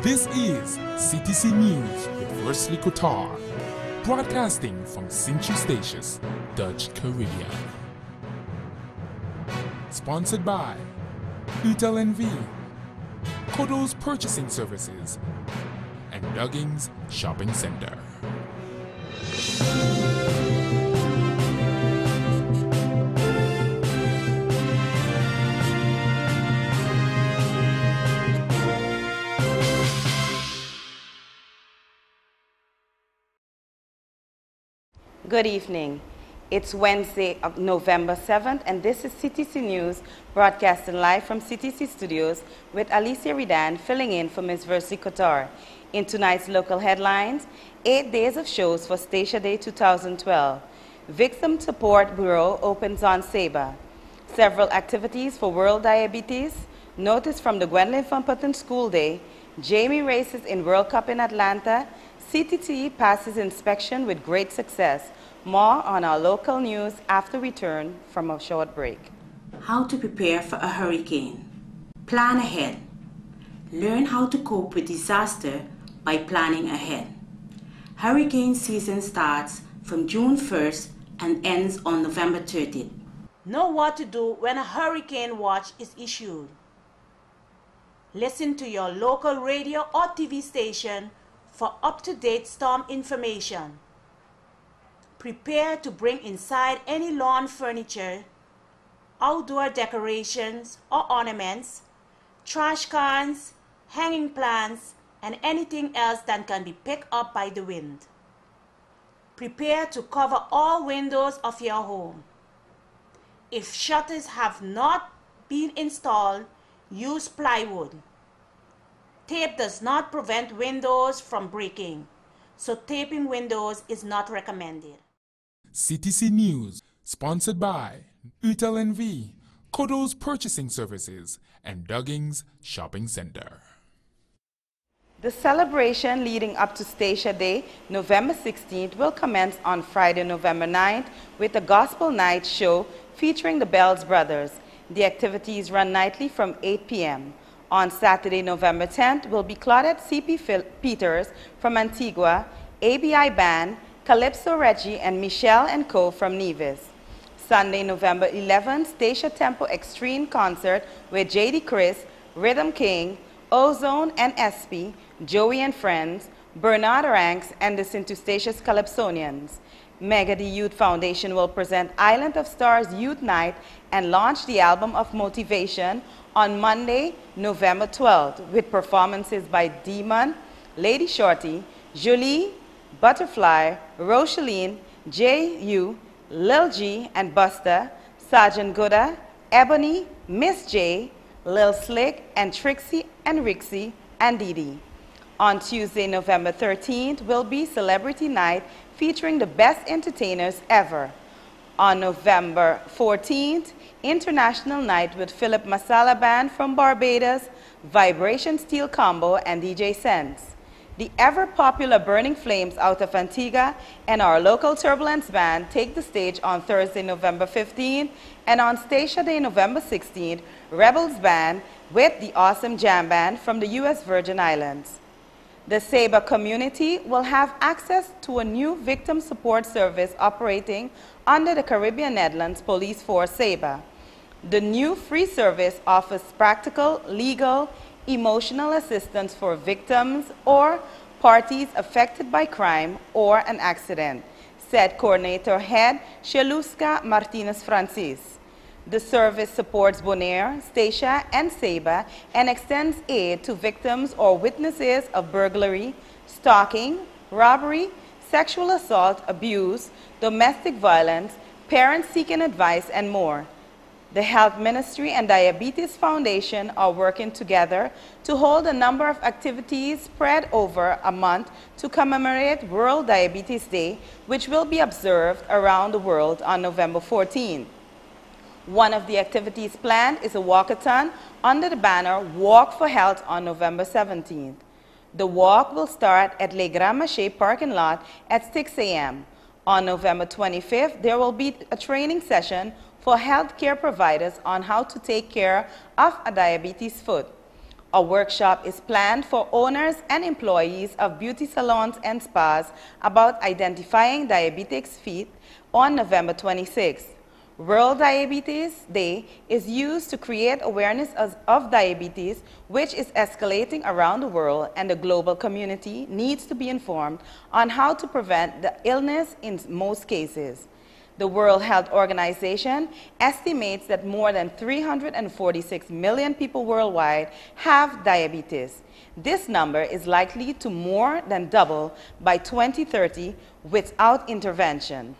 This is CTC News with Wesley Qatar, broadcasting from Sint-Eustatius, Dutch Caribbean. Sponsored by Utel NV, Kodo's Purchasing Services, and Duggins Shopping Center. Good evening. It's Wednesday, November 7th, and this is CTC News, broadcasting live from CTC Studios with Alicia Ridan filling in for Ms. Wesley Qatar. In tonight's local headlines, 8 days of shows for Statia Day 2012. Victim Support Bureau opens on Saba. Several activities for World Diabetes. Notice from the Gwendolyn Fumperton School Day. Jamie races in World Cup in Atlanta. CTT passes inspection with great success. More on our local news after return from a short break. How to prepare for a hurricane. Plan ahead. Learn how to cope with disaster by planning ahead. Hurricane season starts from June 1st and ends on November 30th. Know what to do when a hurricane watch is issued. Listen to your local radio or TV station for up-to-date storm information. Prepare to bring inside any lawn furniture, outdoor decorations or ornaments, trash cans, hanging plants, and anything else that can be picked up by the wind. Prepare to cover all windows of your home. If shutters have not been installed, use plywood. Tape does not prevent windows from breaking, so taping windows is not recommended. CTC News, sponsored by Utel NV, Kodo's Purchasing Services, and Duggins Shopping Center. The celebration leading up to Statia Day, November 16th, will commence on Friday, November 9th, with a gospel night show featuring the Bells Brothers. The activities run nightly from 8 p.m. On Saturday, November 10th, will be Claudette C.P. Peters from Antigua, ABI Band, Calypso Reggie, and Michelle and Co. from Nevis. Sunday, November 11th, Statia Tempo Extreme Concert with J.D. Chris, Rhythm King, Ozone and SP, Joey and Friends, Bernard Ranks, and the Sint-Eustatius Calypsonians. Mega D Youth Foundation will present Island of Stars Youth Night and launch the album of Motivation on Monday, November 12th, with performances by Demon, Lady Shorty, Julie, Butterfly, Rocheline, J.U., Lil G and Buster, Sergeant Gooda, Ebony, Miss J, Lil Slick, and Trixie and Rixie and Dee. On Tuesday, November 13th, will be Celebrity Night featuring the best entertainers ever. On November 14th, International Night with Philip Masala Band from Barbados, Vibration Steel Combo, and DJ Sense. The ever-popular Burning Flames out of Antigua and our local Turbulence Band take the stage on Thursday, November 15th, and on Statia Day, November 16th, Rebels Band with the Awesome Jam Band from the U.S. Virgin Islands. The Saba community will have access to a new victim support service operating under the Caribbean Netherlands Police Force Saba. The new free service offers practical, legal, emotional assistance for victims or parties affected by crime or an accident, said Coordinator Head Sheluska Martinez Francis. The service supports Bonaire, Statia, and Saba and extends aid to victims or witnesses of burglary, stalking, robbery, sexual assault, abuse, domestic violence, parents seeking advice, and more. The Health Ministry and Diabetes Foundation are working together to hold a number of activities spread over a month to commemorate World Diabetes Day, which will be observed around the world on November 14th. One of the activities planned is a walkathon under the banner Walk for Health on November 17th. The walk will start at Le Grand Marché parking lot at 6 a.m. On November 25th, there will be a training session for healthcare providers on how to take care of a diabetes foot. A workshop is planned for owners and employees of beauty salons and spas about identifying diabetics' feet on November 26th. World Diabetes Day is used to create awareness of diabetes, which is escalating around the world, and the global community needs to be informed on how to prevent the illness in most cases. The World Health Organization estimates that more than 346 million people worldwide have diabetes. This number is likely to more than double by 2030 without intervention.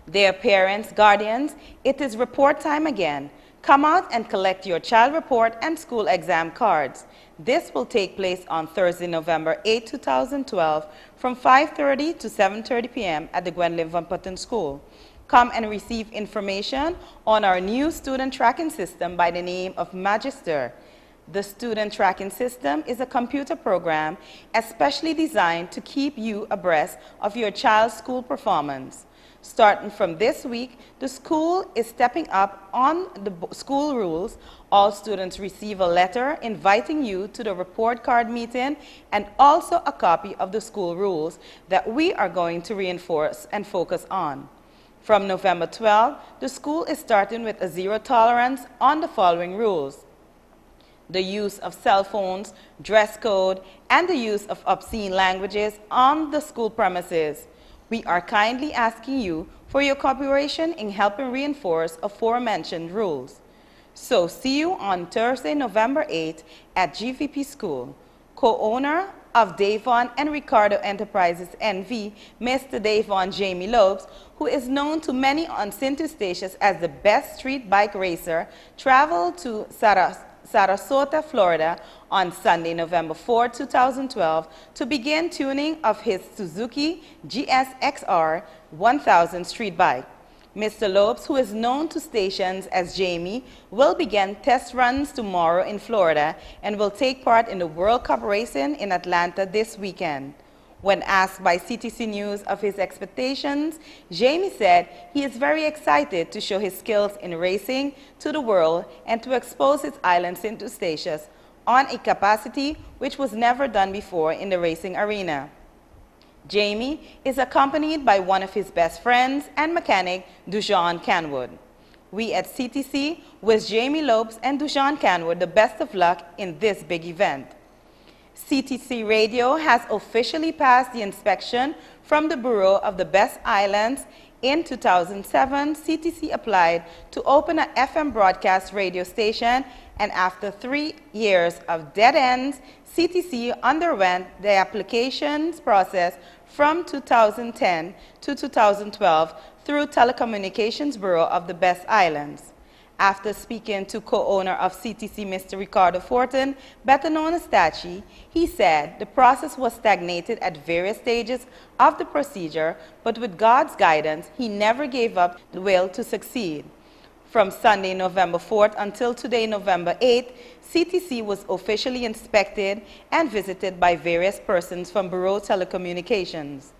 Dear parents, guardians, it is report time again. Come out and collect your child report and school exam cards. This will take place on Thursday, November 8, 2012, from 5:30 to 7:30 p.m. at the Gwendolyn Van Putten School. Come and receive information on our new student tracking system by the name of Magister. The student tracking system is a computer program especially designed to keep you abreast of your child's school performance. Starting from this week, the school is stepping up on the school rules. All students receive a letter inviting you to the report card meeting and also a copy of the school rules that we are going to reinforce and focus on. From November 12, the school is starting with a zero tolerance on the following rules: the use of cell phones, dress code, and the use of obscene languages on the school premises. We are kindly asking you for your cooperation in helping reinforce aforementioned rules. So see you on Thursday, November 8 at GVP School. Co-owner of Davon and Ricardo Enterprises NV, Mr. Davon Jamie Lopes, who is known to many on St. Eustatius as the best street bike racer, traveled to Sarasota, Florida on Sunday, November 4, 2012 to begin tuning of his Suzuki GSXR 1000 street bike. Mr. Lopes, who is known to stations as Jamie, will begin test runs tomorrow in Florida and will take part in the World Cup racing in Atlanta this weekend. When asked by CTC News of his expectations, Jamie said he is very excited to show his skills in racing to the world and to expose his island St. Eustatius on a capacity which was never done before in the racing arena. Jamie is accompanied by one of his best friends and mechanic, Dujon Canwood. We at CTC wish Jamie Lopes and Dujon Canwood the best of luck in this big event. CTC Radio has officially passed the inspection from the Bureau of the Best Islands. In 2007, CTC applied to open an FM broadcast radio station, and after 3 years of dead ends, CTC underwent the applications process from 2010 to 2012 through Telecommunications Bureau of the Best Islands. After speaking to co-owner of CTC, Mr. Ricardo Fortin, better known as Tachi, he said the process was stagnated at various stages of the procedure, but with God's guidance, he never gave up the will to succeed. From Sunday, November 4th until today, November 8th, CTC was officially inspected and visited by various persons from Bureau Telecommunications.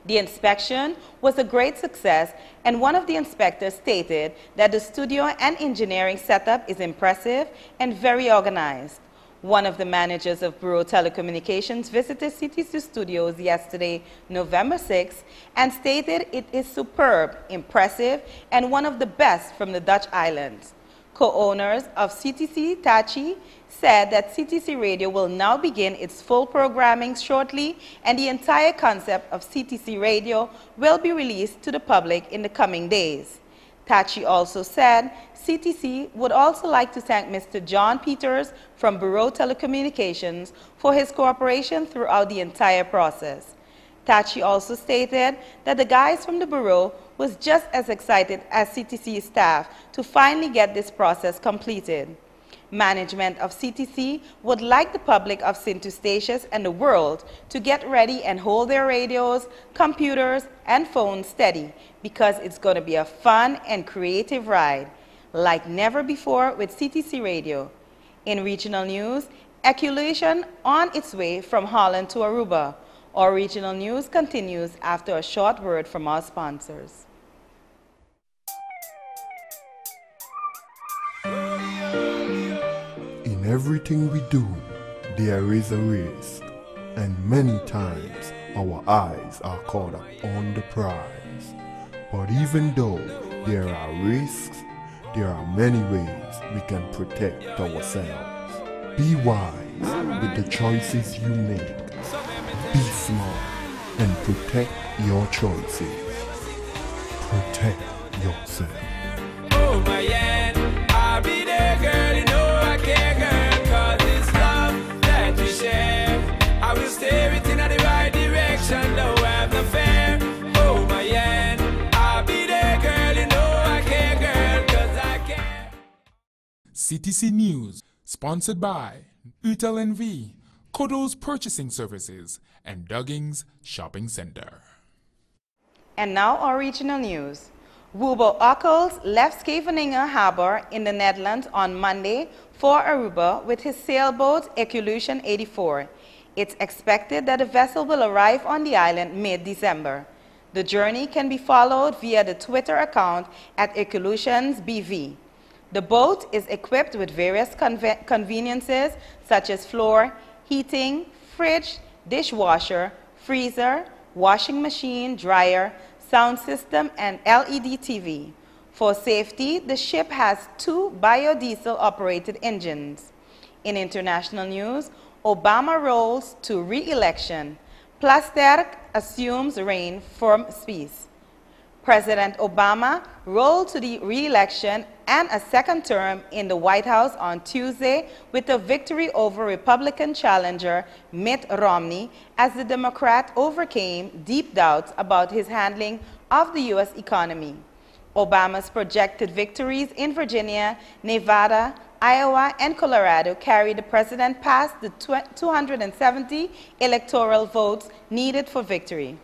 The inspection was a great success, and one of the inspectors stated that the studio and engineering setup is impressive and very organized. One of the managers of Bureau Telecommunications visited CTC Studios yesterday, November 6, and stated it is superb, impressive, and one of the best from the Dutch islands. Co-owners of CTC, Tachi, said that CTC Radio will now begin its full programming shortly, and the entire concept of CTC Radio will be released to the public in the coming days. Tachi also said CTC would also like to thank Mr. John Peters from Bureau Telecommunications for his cooperation throughout the entire process. Tachi also stated that the guys from the Bureau was just as excited as CTC staff to finally get this process completed. Management of CTC would like the public of St. Eustatius and the world to get ready and hold their radios, computers, and phones steady, because it's going to be a fun and creative ride, like never before with CTC Radio. In regional news, evacuation on its way from Holland to Aruba. Our regional news continues after a short word from our sponsors. In everything we do, there is a risk, and many times our eyes are caught up on the prize. But even though there are risks, there are many ways we can protect ourselves. Be wise with the choices you make. Be smart and protect your choices. Protect yourself. Oh my yeah, I'll be there, girl, you know I care, girl, 'cause it's love that we share. I will steer it in the right direction, no have no fear. Oh my yeah, I'll be there, girl, you know I care, girl, 'cause I care. CTC News, sponsored by Utel NV, Kodo's Purchasing Services, and Duggins Shopping Center. And now our regional news. Wubo Ockels left Scheveningen Harbor in the Netherlands on Monday for Aruba with his sailboat Ecolution 84. It's expected that the vessel will arrive on the island mid-December. The journey can be followed via the Twitter account at Ecolutions BV. The boat is equipped with various conveniences such as floor, heating, fridge, dishwasher, freezer, washing machine, dryer, sound system, and LED TV. For safety, the ship has 2 biodiesel-operated engines. In international news, Obama rolls to re-election. Plasterk assumes reign from Spies. President Obama rolled to the re-election and a second term in the White House on Tuesday with a victory over Republican challenger Mitt Romney as the Democrat overcame deep doubts about his handling of the U.S. economy. Obama's projected victories in Virginia, Nevada, Iowa, and Colorado carried the president past the 270 electoral votes needed for victory.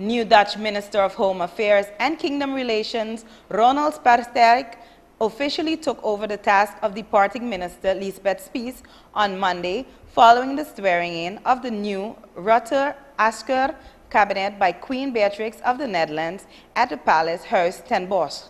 New Dutch Minister of Home Affairs and Kingdom Relations, Ronald Plasterk, officially took over the task of departing Minister Lisbeth Spies on Monday following the swearing-in of the new Rutte-Asker cabinet by Queen Beatrix of the Netherlands at the Palace Huis ten Bosch.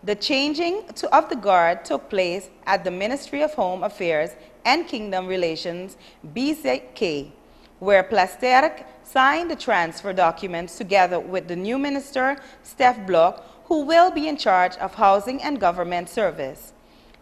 The changing of the guard took place at the Ministry of Home Affairs and Kingdom Relations, BZK, where Plasterk signed the transfer documents together with the new minister, Stef Blok, who will be in charge of Housing and Government Service.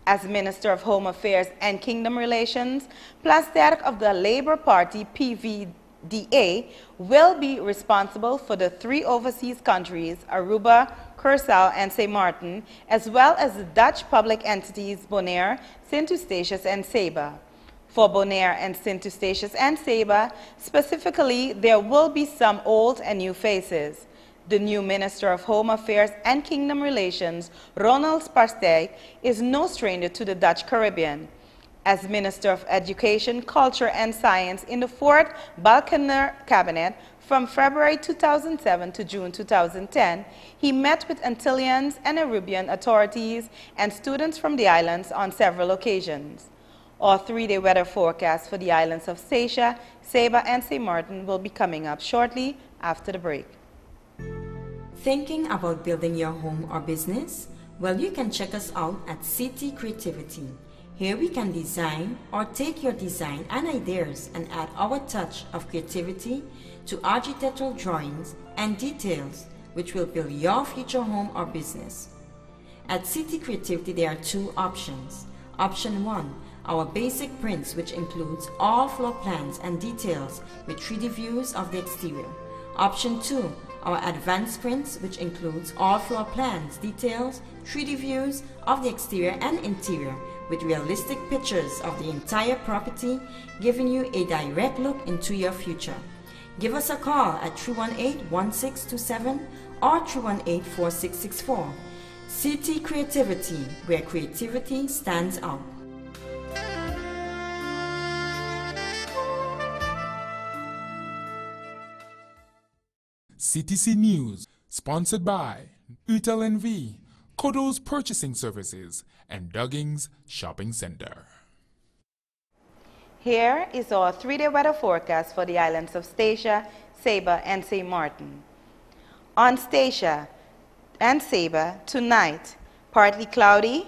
As Minister of Home Affairs and Kingdom Relations, Plasterk of the Labour Party, PVDA, will be responsible for the 3 overseas countries, Aruba, Curaçao, and St. Martin, as well as the Dutch public entities Bonaire, Sint Eustatius, and Saba. For Bonaire and Sint Eustatius and Saba, specifically, there will be some old and new faces. The new Minister of Home Affairs and Kingdom Relations, Ronald Plasterk, is no stranger to the Dutch Caribbean. As Minister of Education, Culture and Science in the 4th Balkenende Cabinet from February 2007 to June 2010, he met with Antillians and Aruban authorities and students from the islands on several occasions. Our 3-day weather forecast for the islands of Statia, Saba, and St. Martin will be coming up shortly after the break. Thinking about building your home or business? Well, you can check us out at City Creativity. Here we can design or take your design and ideas and add our touch of creativity to architectural drawings and details which will build your future home or business. At City Creativity there are 2 options. Option 1, our basic prints, which includes all floor plans and details with 3D views of the exterior. Option 2, our advanced prints, which includes all floor plans, details, 3D views of the exterior and interior with realistic pictures of the entire property, giving you a direct look into your future. Give us a call at 318-1627 or 318-4664. City Creativity, where creativity stands out. CTC News, sponsored by Utel NV, Kodo's Purchasing Services, and Duggins Shopping Center. Here is our 3-day weather forecast for the islands of Statia, Saba, and St. Martin. On Statia and Saba, tonight, partly cloudy,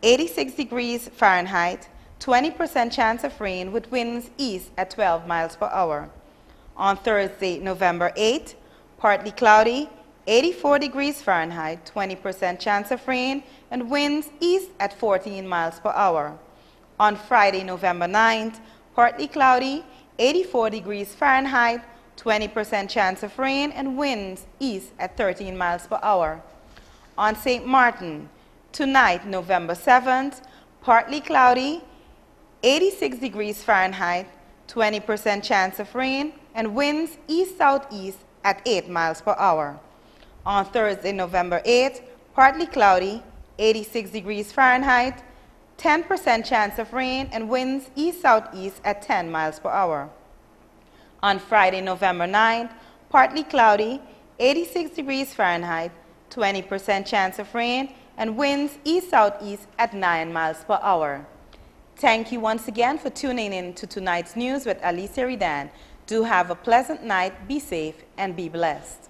86 degrees Fahrenheit, 20% chance of rain with winds east at 12 miles per hour. On Thursday, November 8, partly cloudy, 84 degrees Fahrenheit, 20% chance of rain, and winds east at 14 miles per hour. On Friday, November 9th, partly cloudy, 84 degrees Fahrenheit, 20% chance of rain, and winds east at 13 miles per hour. On St. Martin, tonight, November 7th, partly cloudy, 86 degrees Fahrenheit, 20% chance of rain, and winds east-southeast at 8 miles per hour. On Thursday, November 8th, partly cloudy, 86 degrees Fahrenheit, 10% chance of rain, and winds east-southeast at 10 miles per hour. On Friday, November 9th, partly cloudy, 86 degrees Fahrenheit, 20% chance of rain, and winds east-southeast at 9 miles per hour. Thank you once again for tuning in to tonight's news with Alicia Redan. Do have a pleasant night, be safe, and be blessed.